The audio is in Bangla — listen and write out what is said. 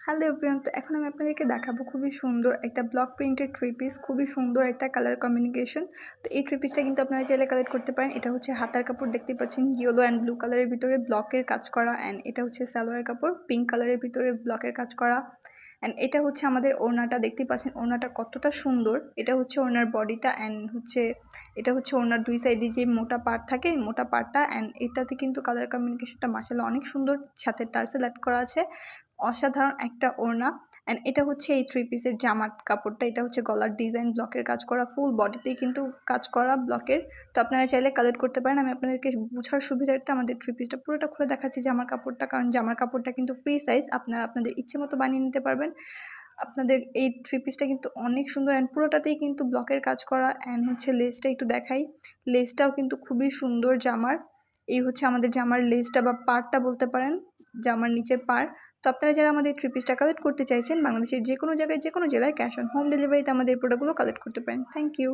হ্যালো এভরিওয়ান, তো এখন আমি আপনাদেরকে দেখাবো খুবই সুন্দর একটা ব্লক প্রিন্টেড থ্রি পিস, খুবই সুন্দর একটা কালার কম্বিনেশন। তো এই থ্রি পিসটা কিন্তু আপনারা চাইলে কালেক্ট করতে পারেন। এটা হচ্ছে হাতার কাপড়, দেখতে পাচ্ছেন ইয়েলো অ্যান্ড ব্লু কালারের ভিতরে ব্লকের কাজ করা, অ্যান্ড এটা হচ্ছে সালোয়ার কাপড় পিঙ্ক কালারের ভিতরে ব্লকের কাজ করা, অ্যান্ড এটা হচ্ছে আমাদের ওড়নাটা, দেখতেই পাচ্ছেন ওড়নাটা কতটা সুন্দর। এটা হচ্ছে ওড়নার বডিটা, অ্যান্ড হচ্ছে এটা হচ্ছে ওড়নার দুই সাইডে যে মোটা পার্ট থাকে, মোটা পার্টটা, অ্যান্ড এটাতে কিন্তু কালার কম্বিনেশনটা মাশাআল্লাহ অনেক সুন্দর, সাথে টার্সেল অ্যাড করা আছে। অসাধারণ একটা ওড়না। অ্যান্ড এটা হচ্ছে এই থ্রি পিসের জামার কাপড়টা, এটা হচ্ছে গলার ডিজাইন ব্লকের কাজ করা, ফুল বডিতেই কিন্তু কাজ করা ব্লকের। তো আপনারা চাইলে কালেক্ট করতে পারেন। আমি আপনাদেরকে বোঝার সুবিধার্থে আমাদের থ্রি পিসটা পুরোটা খুলে দেখাচ্ছি জামার কাপড়টা, কারণ জামার কাপড়টা কিন্তু ফ্রি সাইজ, আপনারা আপনাদের ইচ্ছে মতো বানিয়ে নিতে পারবেন। আপনাদের এই থ্রি পিসটা কিন্তু অনেক সুন্দর, অ্যান্ড পুরোটাতেই কিন্তু ব্লকের কাজ করা। অ্যান্ড হচ্ছে লেসটা একটু দেখাই, লেসটাও কিন্তু খুবই সুন্দর জামার। এই হচ্ছে আমাদের জামার লেসটা বা পাড়টা বলতে পারেন, জামার নিচের পাড়। তো আপনারা যারা আমাদের থ্রি পিসটা কালেক্ট করতে চাইছেন, বাংলাদেশের যে কোনো জায়গায় যে কোনো জেলায় ক্যাশ অন হোম ডেলিভারিতে আমাদের এই প্রোডাক্টগুলো কালেক্ট করতে পারেন। Thank you.